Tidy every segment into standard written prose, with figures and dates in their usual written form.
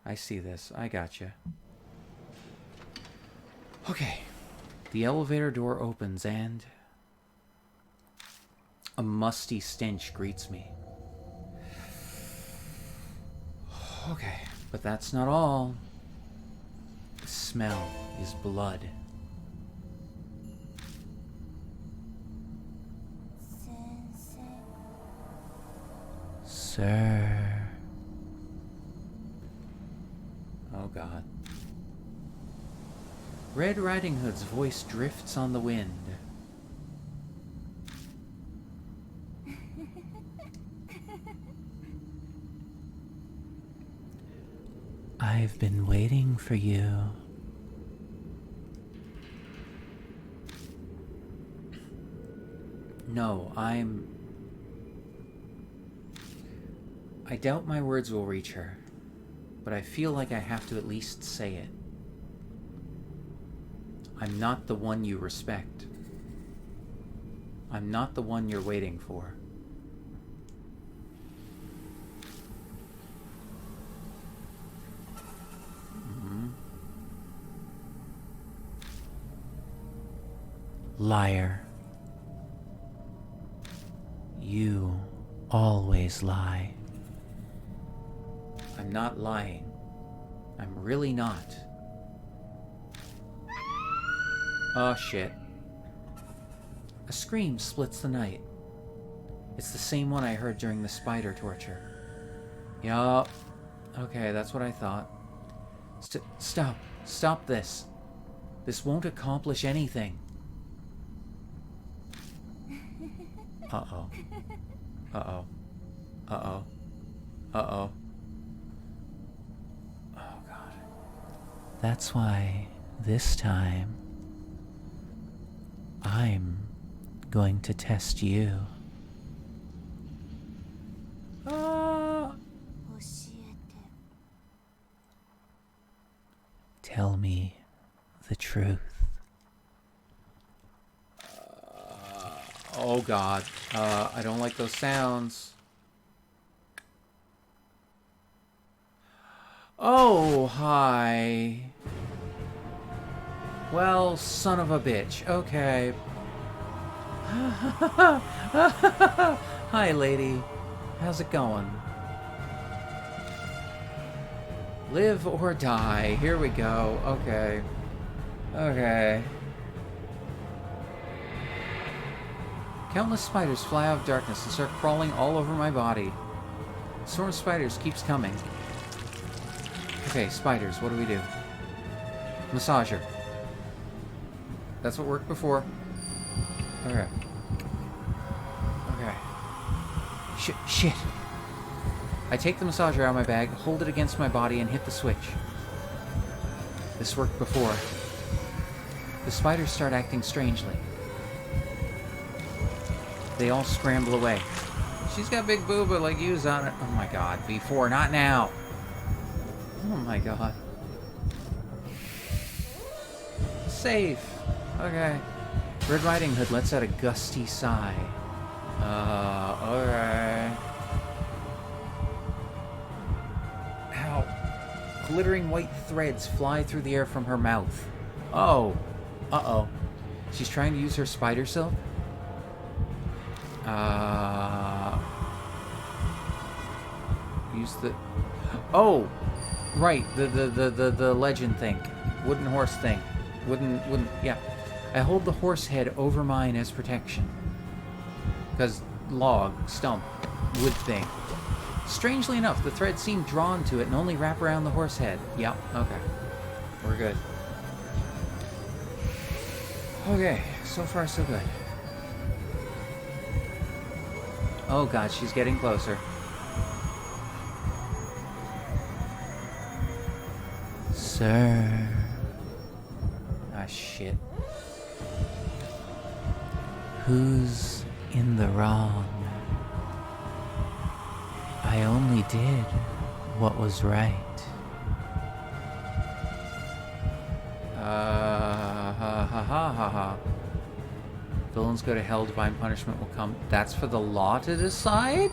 I see this. I gotcha. Okay. The elevator door opens and a musty stench greets me. Okay, but that's not all. The smell is blood. Sir. Oh God. Red Riding Hood's voice drifts on the wind. I've been waiting for you. No, I doubt my words will reach her, but I feel like I have to at least say it. I'm not the one you respect. I'm not the one you're waiting for. Liar. You always lie. I'm not lying. I'm really not. Oh shit. A scream splits the night. It's the same one I heard during the spider torture. Yup. Okay, that's what I thought. Stop. Stop this. This won't accomplish anything. Uh-oh. Uh-oh. Uh-oh. Uh-oh. Oh, God. That's why this time I'm going to test you. Tell me the truth. Oh God, I don't like those sounds. Oh, hi. Well, son of a bitch. Okay. Hi, lady. How's it going? Live or die. Here we go. Okay. Okay. Countless spiders fly out of darkness and start crawling all over my body. The swarm of spiders keeps coming. Okay, spiders, what do we do? Massager. That's what worked before. Okay. Okay. Shit. I take the massager out of my bag, hold it against my body, and hit the switch. This worked before. The spiders start acting strangely. They all scramble away. She's got big booba like yous on it. Oh my God, before, not now. Oh my God. Safe. Okay. Red Riding Hood lets out a gusty sigh. Okay. Ow. Glittering white threads fly through the air from her mouth. Oh. Uh-oh. She's trying to use her spider silk? Use the... Oh! Right, the legend thing. Wooden horse thing. Wooden, yeah. I hold the horse head over mine as protection. Because log, stump, wood thing. Strangely enough, the threads seem drawn to it and only wrap around the horse head. Yep, okay. We're good. Okay, so far so good. Oh God, she's getting closer. Sir. Ah, shit. Who's in the wrong? I only did what was right. Ha. Villains go to hell, divine punishment will come. That's for the law to decide?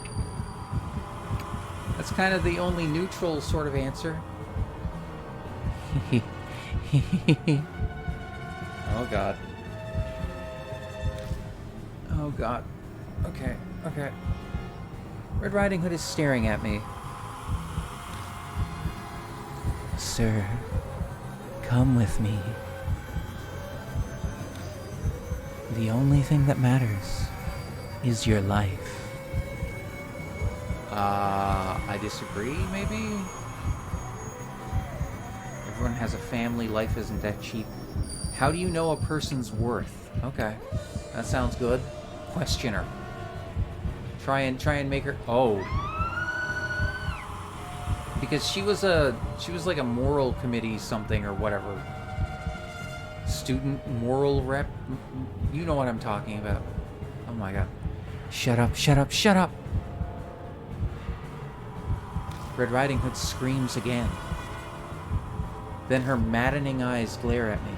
That's kind of the only neutral sort of answer. Oh god. Oh god. Okay, okay. Red Riding Hood is staring at me. Sir, come with me. The only thing that matters is your life. I disagree, maybe? Everyone has a family, life isn't that cheap. How do you know a person's worth? Okay, that sounds good. Questioner. Try and make her... Oh. Because she was like a moral committee something or whatever. Student moral rep. You know what I'm talking about. Oh my god. Shut up, shut up, shut up! Red Riding Hood screams again. Then her maddening eyes glare at me.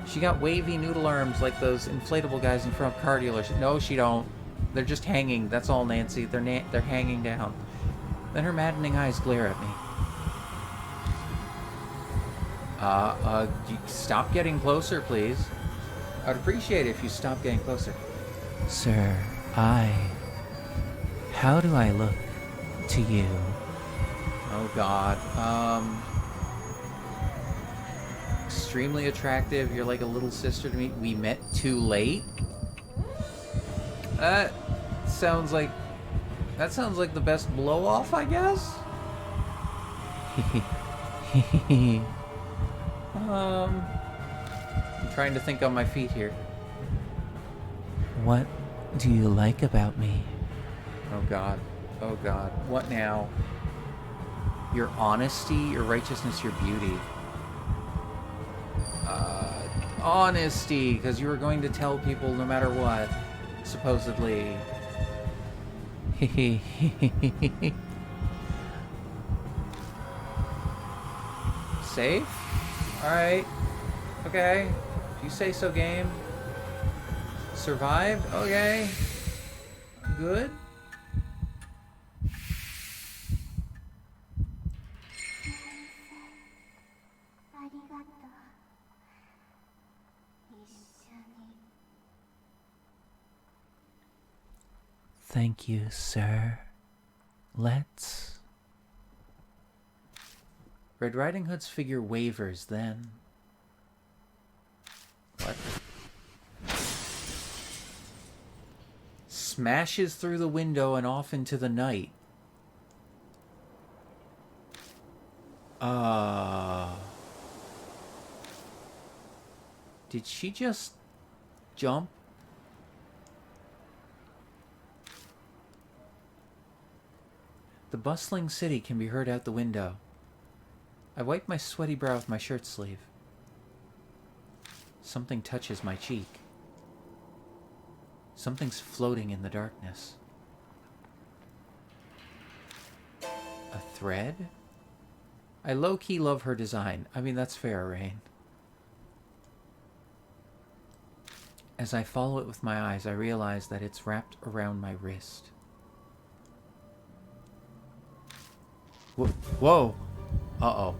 She got wavy noodle arms like those inflatable guys in front of car dealers. No, she don't. They're just hanging. That's all, Nancy. They're hanging down. Then her maddening eyes glare at me. Stop getting closer, please. I'd appreciate it if you stopped getting closer. Sir, how do I look to you? Oh god. Extremely attractive. You're like a little sister to me. We met too late? That sounds like the best blow off, I guess? I'm trying to think on my feet here. What do you like about me? Oh god. Oh god. What now? Your honesty, your righteousness, your beauty. Honesty, because you were going to tell people no matter what, supposedly. Safe? Alright. Okay. If you say so, game. Survived? Okay. Good. Thank you, sir. Let's... Red Riding Hood's figure wavers, then... What? Smashes through the window and off into the night. Did she just jump? The bustling city can be heard out the window. I wipe my sweaty brow with my shirt sleeve. Something touches my cheek. Something's floating in the darkness. A thread? I low-key love her design. I mean, that's fair, Rain. As I follow it with my eyes, I realize that it's wrapped around my wrist. Whoa! Uh-oh.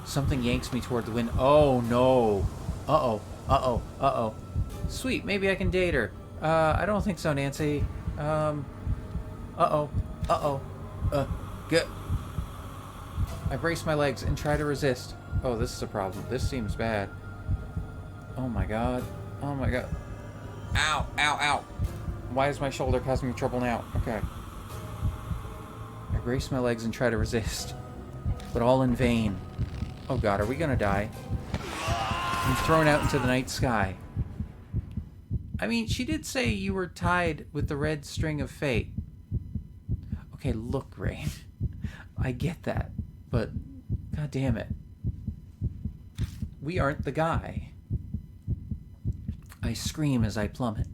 Something yanks me toward the wind. Oh, no. Uh-oh. Uh-oh. Uh-oh. Sweet, maybe I can date her. I don't think so, Nancy. Uh-oh. Uh-oh. Good. I brace my legs and try to resist. Oh, this is a problem. This seems bad. Oh my god. Oh my god. Ow, ow, ow. Why is my shoulder causing me trouble now? Okay. I brace my legs and try to resist. But all in vain. Oh god, are we gonna die? I'm thrown out into the night sky. I mean, she did say you were tied with the red string of fate. Okay, look, Rain. I get that. But, god damn it. We aren't the guy. I scream as I plummet.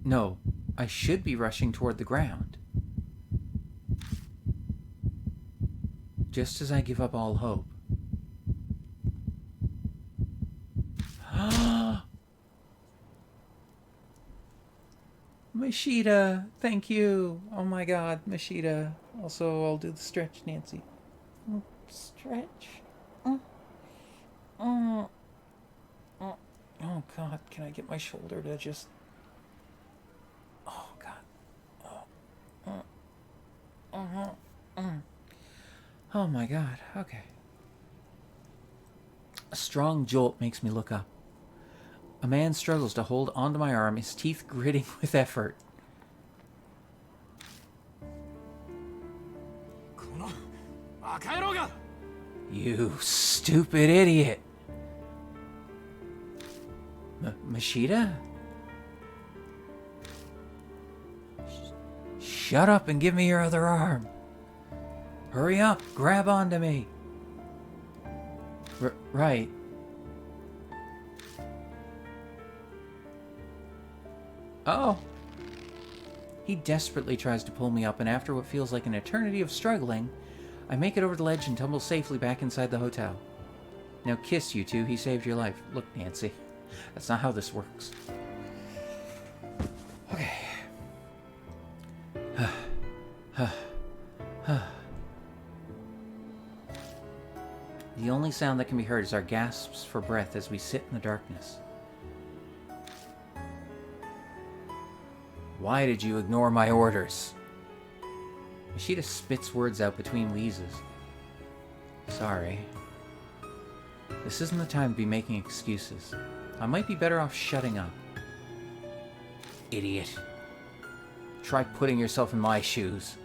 No, I should be rushing toward the ground. Just as I give up all hope. My Mashita, thank you. Oh my god, Mashita. Also, I'll do the stretch, Nancy. Stretch. Oh god, can I get my shoulder to just... Oh god. Oh my god, okay. A strong jolt makes me look up. A man struggles to hold onto my arm, his teeth gritting with effort. You stupid idiot. Mashita? Shut up and give me your other arm. Hurry up, grab onto me. Right. Oh. He desperately tries to pull me up, and after what feels like an eternity of struggling, I make it over the ledge and tumble safely back inside the hotel. Now kiss, you two. He saved your life. Look, Nancy. That's not how this works. Okay. The only sound that can be heard is our gasps for breath as we sit in the darkness. Why did you ignore my orders? Mashita spits words out between wheezes. Sorry. This isn't the time to be making excuses. I might be better off shutting up. Idiot. Try putting yourself in my shoes.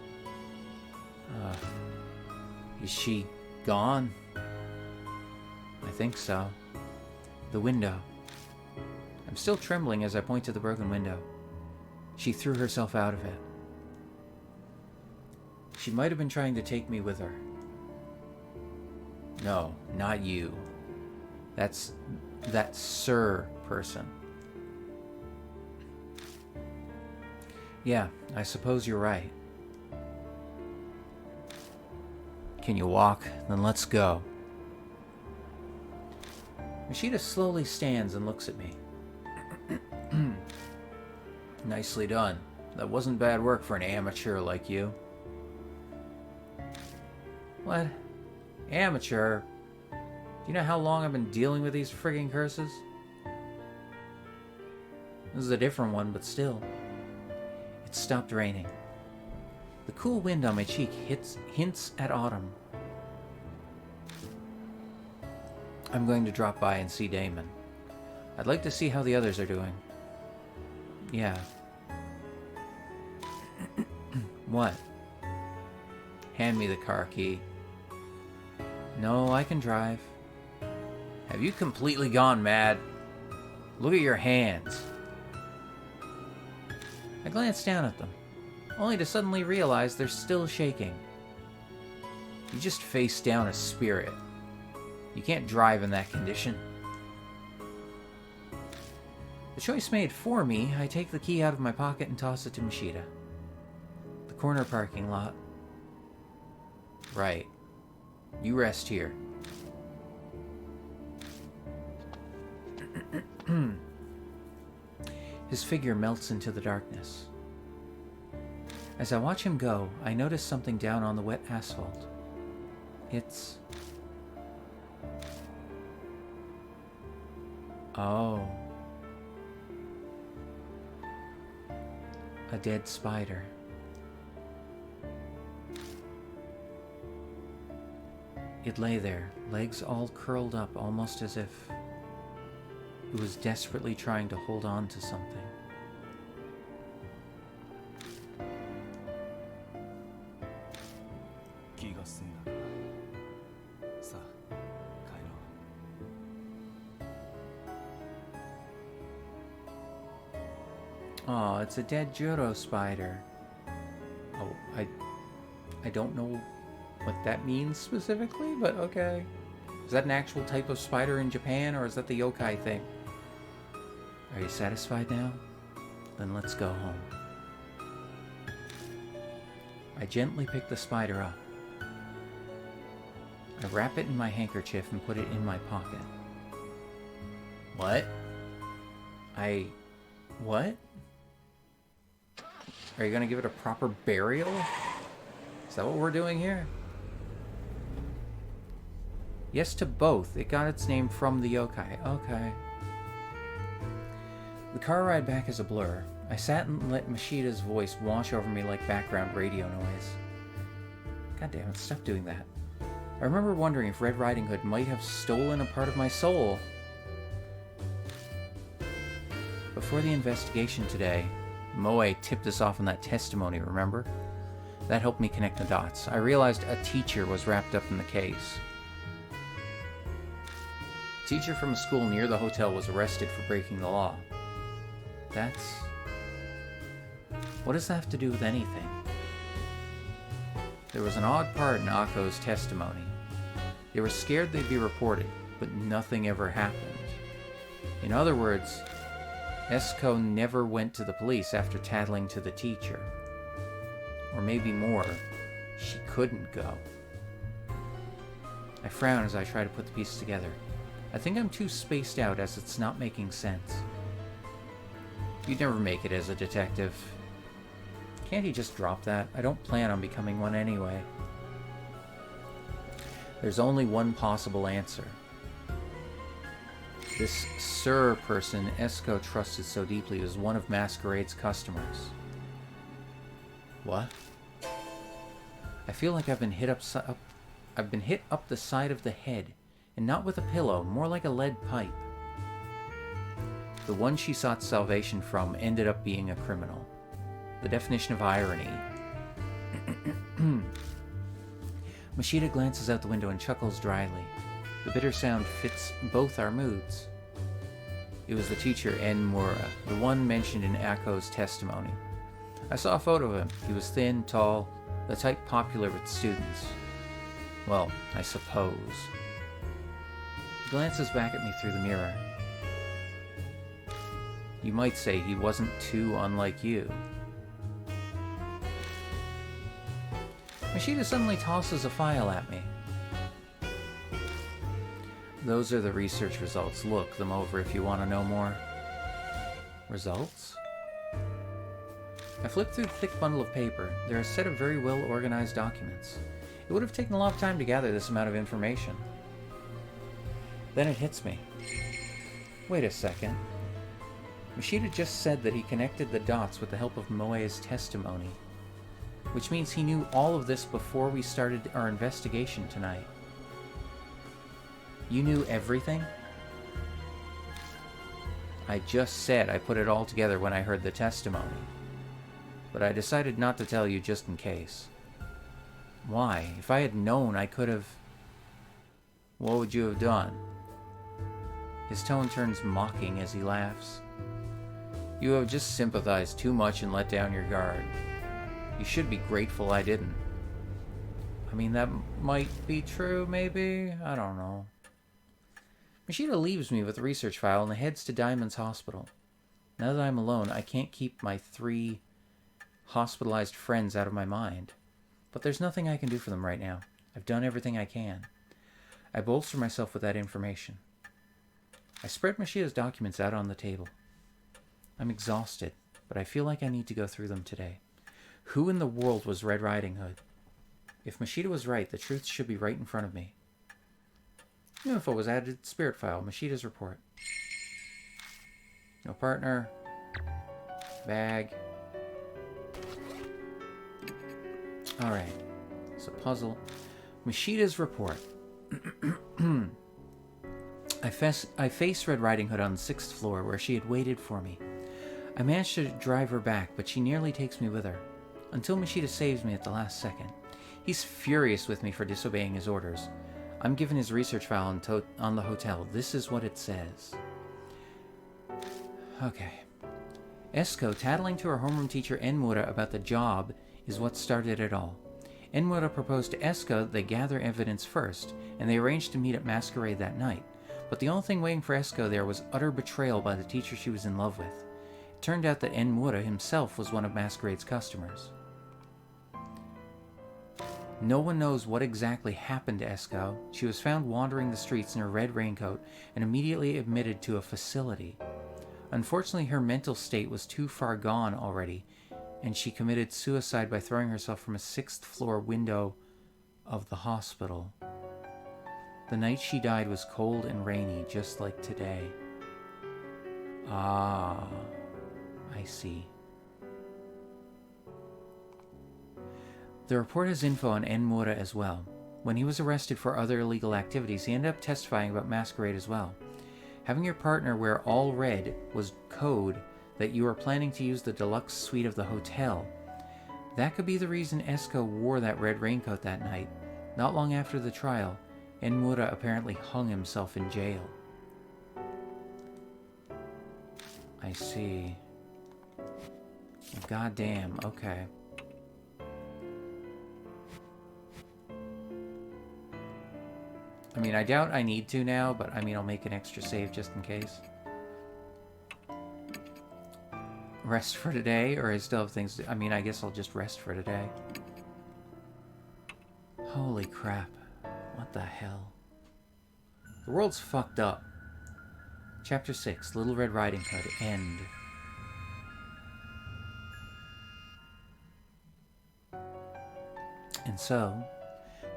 Is she gone? I think so. The window. I'm still trembling as I point to the broken window. She threw herself out of it. She might have been trying to take me with her. No, not you. That's that Sir person. Yeah, I suppose you're right. Can you walk? Then let's go. Mashita slowly stands and looks at me. Nicely done. That wasn't bad work for an amateur like you. What? Amateur? Do you know how long I've been dealing with these frigging curses? This is a different one, but still. It stopped raining. The cool wind on my cheek hints at autumn. I'm going to drop by and see Damon. I'd like to see how the others are doing. Yeah. What? Hand me the car key. No, I can drive. Have you completely gone mad? Look at your hands. I glance down at them, only to suddenly realize they're still shaking. You just faced down a spirit. You can't drive in that condition. The choice made for me, I take the key out of my pocket and toss it to Mashita. The corner parking lot. Right. You rest here. His figure melts into the darkness. As I watch him go, I notice something down on the wet asphalt. It's... Oh. A dead spider. It lay there, legs all curled up, almost as if it was desperately trying to hold on to something. Oh, it's a dead Juro spider. Oh, I don't know what that means specifically, but okay. Is that an actual type of spider in Japan, or is that the yokai thing? Are you satisfied now? Then let's go home. I gently pick the spider up. I wrap it in my handkerchief and put it in my pocket. What? What? Are you going to give it a proper burial? Is that what we're doing here? Yes to both. It got its name from the yokai. Okay. The car ride back is a blur. I sat and let Mashida's voice wash over me like background radio noise. God damn it, stop doing that. I remember wondering if Red Riding Hood might have stolen a part of my soul. Before the investigation today, Moe tipped us off on that testimony, remember? That helped me connect the dots. I realized a teacher was wrapped up in the case. A teacher from a school near the hotel was arrested for breaking the law. That's... What does that have to do with anything? There was an odd part in Akko's testimony. They were scared they'd be reported, but nothing ever happened. In other words, Esko never went to the police after tattling to the teacher. Or maybe more, she couldn't go. I frown as I try to put the pieces together. I think I'm too spaced out as it's not making sense. You'd never make it as a detective. Can't he just drop that? I don't plan on becoming one anyway. There's only one possible answer. This Sir person Esko trusted so deeply was one of Masquerade's customers. What? I feel like I've been hit up the side of the head, and not with a pillow, more like a lead pipe. The one she sought salvation from ended up being a criminal. The definition of irony. Mashida glances out the window and chuckles dryly. The bitter sound fits both our moods. It was the teacher, Enmura, the one mentioned in Akko's testimony. I saw a photo of him. He was thin, tall, the type popular with students. Well, I suppose. He glances back at me through the mirror. You might say he wasn't too unlike you. Mashida suddenly tosses a file at me. Those are the research results. Look them over if you want to know more. Results? I flipped through the thick bundle of paper. They're a set of very well-organized documents. It would have taken a lot of time to gather this amount of information. Then it hits me. Wait a second. Mashida just said that he connected the dots with the help of Moe's testimony, which means he knew all of this before we started our investigation tonight. You knew everything? I just said I put it all together when I heard the testimony. But I decided not to tell you just in case. Why? If I had known, I could have... What would you have done? His tone turns mocking as he laughs. You have just sympathized too much and let down your guard. You should be grateful I didn't. I mean, that might be true, maybe? I don't know. Mashida leaves me with the research file and heads to Diamond's hospital. Now that I'm alone, I can't keep my 3 hospitalized friends out of my mind. But there's nothing I can do for them right now. I've done everything I can. I bolster myself with that information. I spread Mashida's documents out on the table. I'm exhausted, but I feel like I need to go through them today. Who in the world was Red Riding Hood? If Mashida was right, the truth should be right in front of me. New info was added to the spirit file, Mashida's report. No partner. Bag. Alright. It's a puzzle. Mashida's report. I faced Red Riding Hood on the 6th floor where she had waited for me. I managed to drive her back, but she nearly takes me with her. Until Mashida saves me at the last second. He's furious with me for disobeying his orders. I'm given his research file on the hotel. This is what it says. Okay. Esko tattling to her homeroom teacher Enmura about the job is what started it all. Enmura proposed to Esko that they gather evidence first, and they arranged to meet at Masquerade that night. But the only thing waiting for Esko there was utter betrayal by the teacher she was in love with. It turned out that Enmura himself was one of Masquerade's customers. No one knows what exactly happened to Esko. She was found wandering the streets in her red raincoat and immediately admitted to a facility. Unfortunately, her mental state was too far gone already, and she committed suicide by throwing herself from a 6th-floor window of the hospital. The night she died was cold and rainy, just like today. Ah, I see. The report has info on Enmura as well. When he was arrested for other illegal activities, he ended up testifying about Masquerade as well. Having your partner wear all red was code that you were planning to use the deluxe suite of the hotel. That could be the reason Esko wore that red raincoat that night. Not long after the trial, Enmura apparently hung himself in jail. I see. Goddamn, okay. I mean, I doubt I need to now, but I mean, I'll make an extra save just in case. Rest for today, or I still have things to... I mean, I guess I'll just rest for today. Holy crap. What the hell? The world's fucked up. Chapter 6, Little Red Riding Hood, end. And so,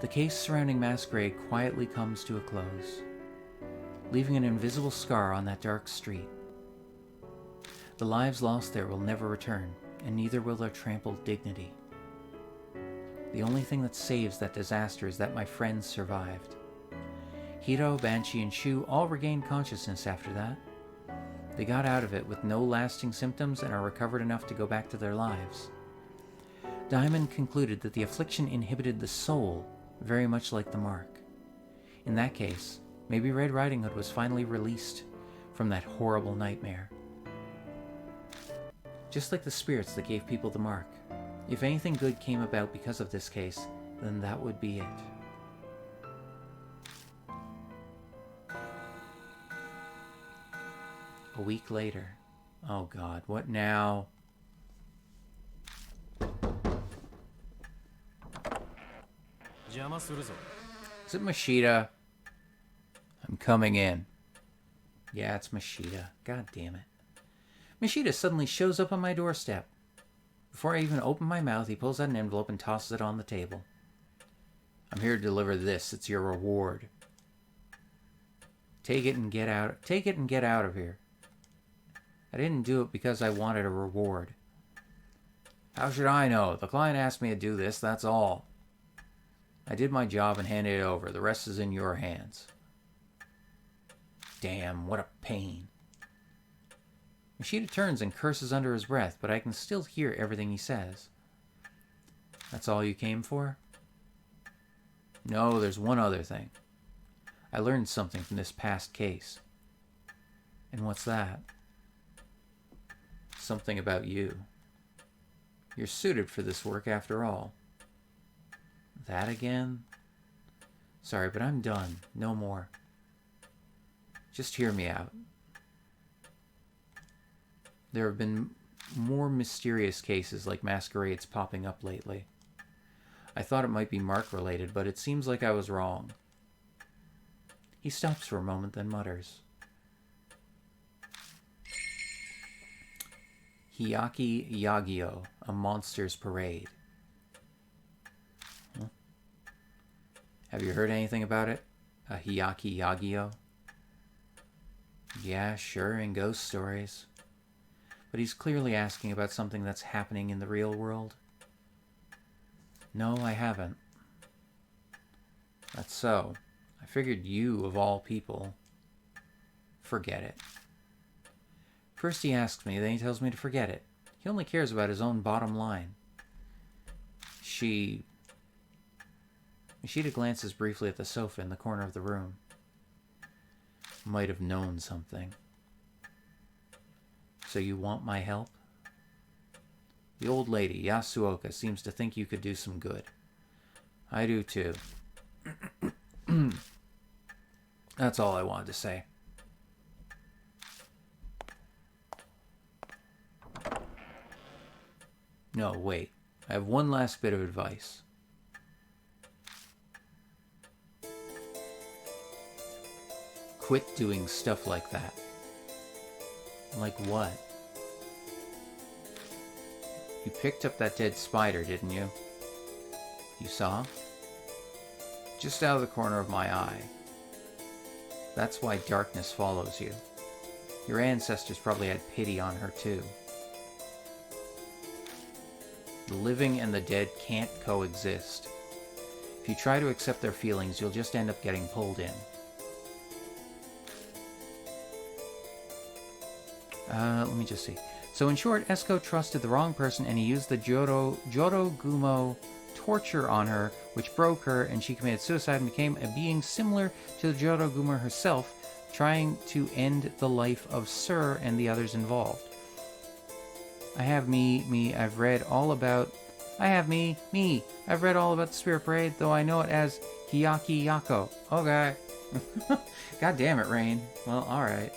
the case surrounding Masquerade quietly comes to a close, leaving an invisible scar on that dark street. The lives lost there will never return, and neither will their trampled dignity. The only thing that saves that disaster is that my friends survived. Hiro, Banshee, and Shu all regained consciousness after that. They got out of it with no lasting symptoms and are recovered enough to go back to their lives. Diamond concluded that the affliction inhibited the soul, very much like the mark. In that case, maybe Red Riding Hood was finally released from that horrible nightmare. Just like the spirits that gave people the mark. If anything good came about because of this case, then that would be it. A week later. Oh God, what now? Is it Mashita? I'm coming in. Yeah, it's Mashita. God damn it. Mashita suddenly shows up on my doorstep. Before I even open my mouth, he pulls out an envelope and tosses it on the table. I'm here to deliver this. It's your reward. Take it and get out. Take it and get out of here. I didn't do it because I wanted a reward. How should I know? The client asked me to do this, that's all. I did my job and handed it over. The rest is in your hands. Damn, what a pain. Mashita turns and curses under his breath, but I can still hear everything he says. That's all you came for? No, there's one other thing. I learned something from this past case. And what's that? Something about you. You're suited for this work after all. That again? Sorry, but I'm done. No more. Just hear me out. There have been more mysterious cases like Masquerades popping up lately. I thought it might be Mark-related, but it seems like I was wrong. He stops for a moment, then mutters. Hyakki Yagyo, a monster's parade. Huh? Have you heard anything about it? A Hyakki Yagyo? Yeah, sure, in ghost stories. But he's clearly asking about something that's happening in the real world. No, I haven't. That's so. I figured you, of all people. Forget it. First he asks me, then he tells me to forget it. He only cares about his own bottom line. Mashita glances briefly at the sofa in the corner of the room. Might have known something. So you want my help? The old lady, Yasuoka, seems to think you could do some good. I do too. That's all I wanted to say. No, wait. I have one last bit of advice. Quit doing stuff like that. Like what? You picked up that dead spider, didn't you? You saw? Just out of the corner of my eye. That's why darkness follows you. Your ancestors probably had pity on her too. The living and the dead can't coexist. If you try to accept their feelings, you'll just end up getting pulled in. Let me just see. So in short, Esko trusted the wrong person and he used the Jorogumo torture on her, which broke her, and she committed suicide and became a being similar to the Jorogumo herself, trying to end the life of Sir and the others involved. I've read all about the Spirit Parade, though I know it as Hiyaki Yako. Okay. God damn it, Rain. Well, alright.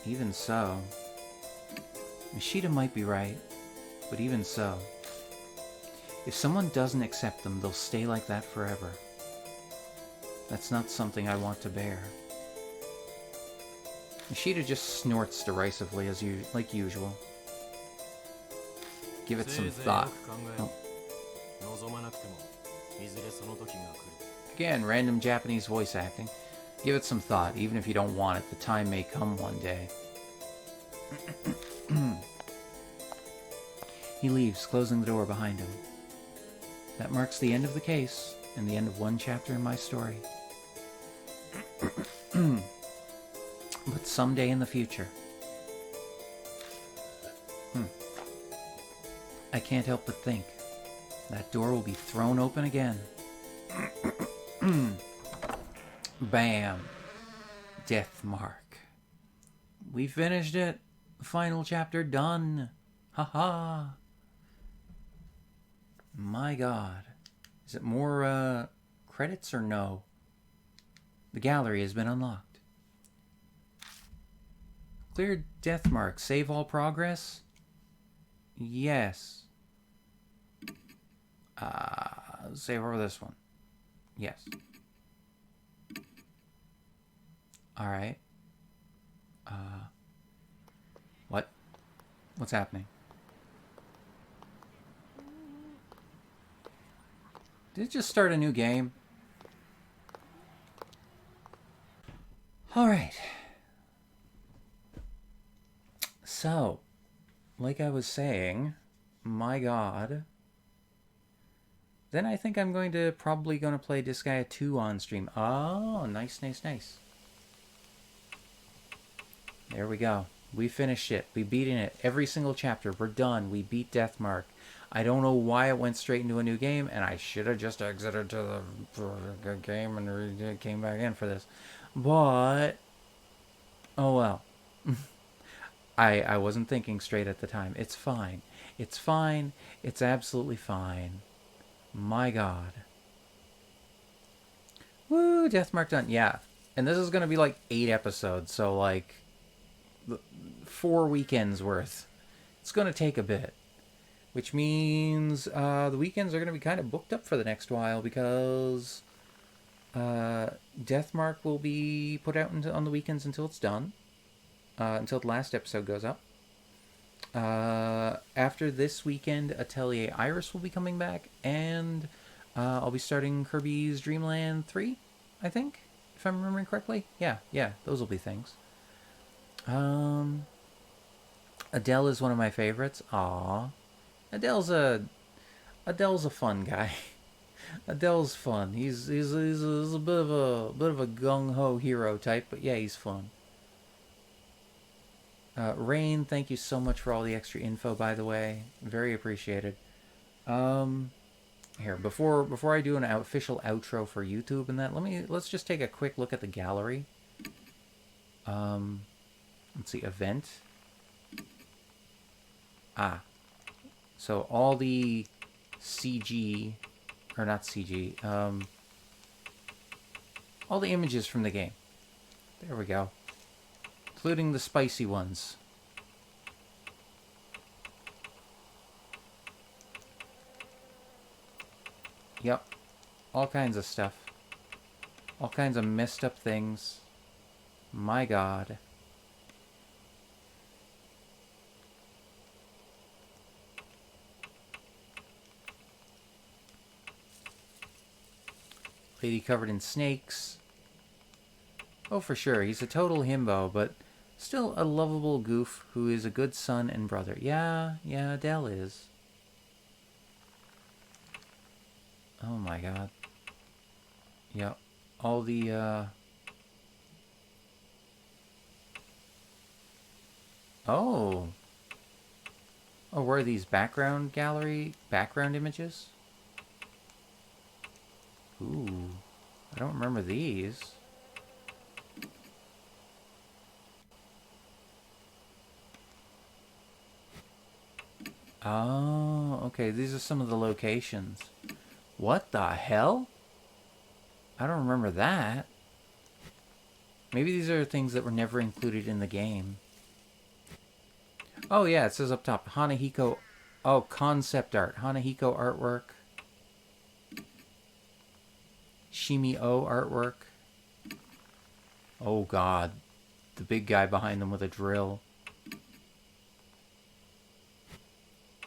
Even so. Nishida might be right, but even so. If someone doesn't accept them, they'll stay like that forever. That's not something I want to bear. Nishida just snorts derisively like usual. Give it some thought. Oh. Again, random Japanese voice acting. Give it some thought, even if you don't want it. The time may come one day. He leaves, closing the door behind him. That marks the end of the case, and the end of one chapter in my story. But someday in the future... I can't help but think that door will be thrown open again. Bam. Death Mark. We finished it. Final chapter done. Haha. My god. Is it more credits or no? The gallery has been unlocked. Clear Death Mark. Save all progress? Yes. Save over this one. Yes. Alright. What? What's happening? Did it just start a new game? Alright. So, like I was saying, my god. Then I think I'm probably going to play Disgaea 2 on stream. Oh, nice, nice, nice. There we go. We finished it. We beaten it. Every single chapter. We're done. We beat Death Mark. I don't know why it went straight into a new game, and I should have just exited to the game and came back in for this. But, oh well. I wasn't thinking straight at the time. It's fine. It's fine. It's absolutely fine. My god. Woo, Death Mark done. Yeah. And this is going to be like 8 episodes, so like 4 weekends worth. It's going to take a bit. Which means the weekends are going to be kind of booked up for the next while because Death Mark will be put out on the weekends until it's done. Until the last episode goes up. After this weekend, Atelier Iris will be coming back, and I'll be starting Kirby's Dream Land 3, I think, if I'm remembering correctly. Yeah, those will be things. Adele is one of my favorites. Aww. Adele's a fun guy. Adele's fun. He's a bit of a gung ho hero type, but yeah, he's fun. Rain, thank you so much for all the extra info, by the way. Very appreciated. Here, before I do an official outro for YouTube and that, let's just take a quick look at the gallery. Let's see, event. So all the CG, or not CG, all the images from the game. There we go. Including the spicy ones. Yep. All kinds of stuff. All kinds of messed up things. My God. Lady covered in snakes. Oh, for sure. He's a total himbo, but still a lovable goof who is a good son and brother. Yeah, Adele is. Oh my God. Yep. All the, Oh. Oh, where are these background images? Ooh. I don't remember these. Oh, okay. These are some of the locations. What the hell? I don't remember that. Maybe these are things that were never included in the game. Oh, yeah, it says up top, Hanahiko. Oh, concept art. Hanahiko artwork. Shimi-O artwork. Oh, God. The big guy behind them with a drill.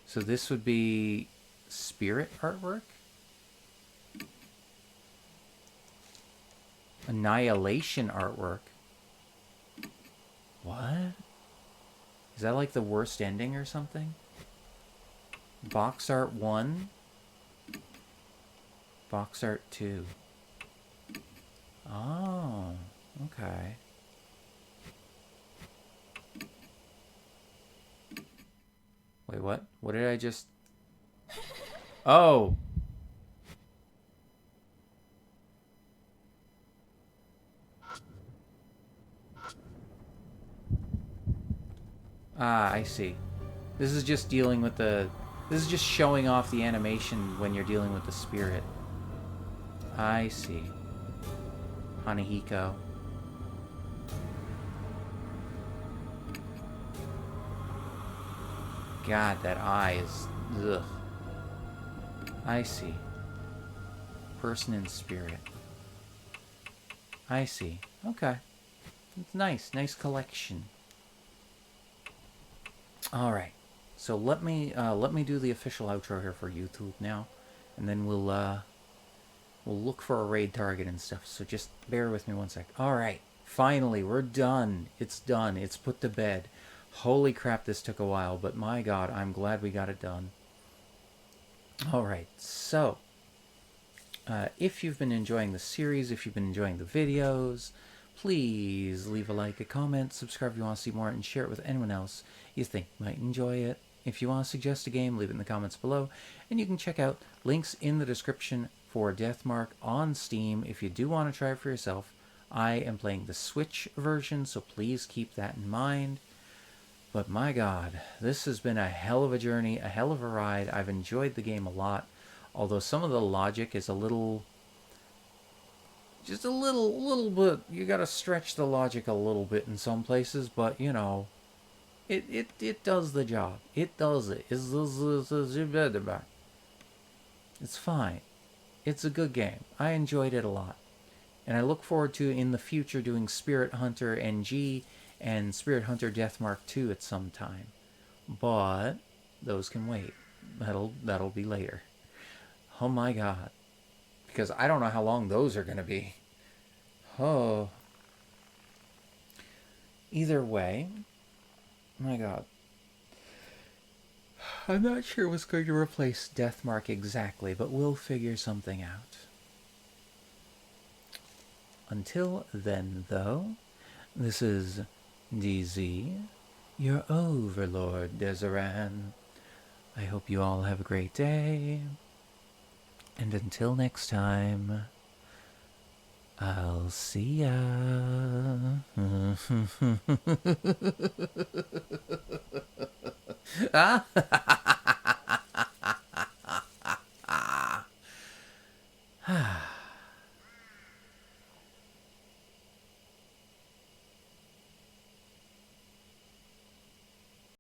So this would be spirit artwork? Annihilation artwork. What? Is that like the worst ending or something? Box art 1. Box art 2. Oh, okay. Wait, what? What did I just... Oh! Ah, I see. This is just dealing with the... This is just showing off the animation when you're dealing with the spirit. I see. Hanahiko. God, that eye is... Ugh. I see. Person in spirit. I see. Okay. It's nice. Nice collection. Alright. So let me do the official outro here for YouTube now. And then we'll look for a raid target and stuff. So just bear with me one sec. Alright. Finally, we're done. It's done. It's put to bed. Holy crap, this took a while, but my God, I'm glad we got it done. Alright, so, if you've been enjoying the series, if you've been enjoying the videos, please leave a like, a comment, subscribe if you want to see more, and share it with anyone else you think might enjoy it. If you want to suggest a game, leave it in the comments below, and you can check out links in the description for Deathmark on Steam if you do want to try it for yourself. I am playing the Switch version, so please keep that in mind. But my God, this has been a hell of a journey, a hell of a ride. I've enjoyed the game a lot, although some of the logic is a little... Just a little bit... You gotta stretch the logic a little bit in some places, but, you know, it does the job. It does it. It's fine. It's a good game. I enjoyed it a lot. And I look forward to, in the future, doing Spirit Hunter NG and Spirit Hunter Deathmark 2 at some time. But those can wait. That'll be later. Oh my God. Because I don't know how long those are going to be. Oh. Either way. My God. I'm not sure what's going to replace Deathmark exactly, but we'll figure something out. Until then, though, this is DZ, your overlord, Deseran. I hope you all have a great day. And until next time, I'll see ya. Ah!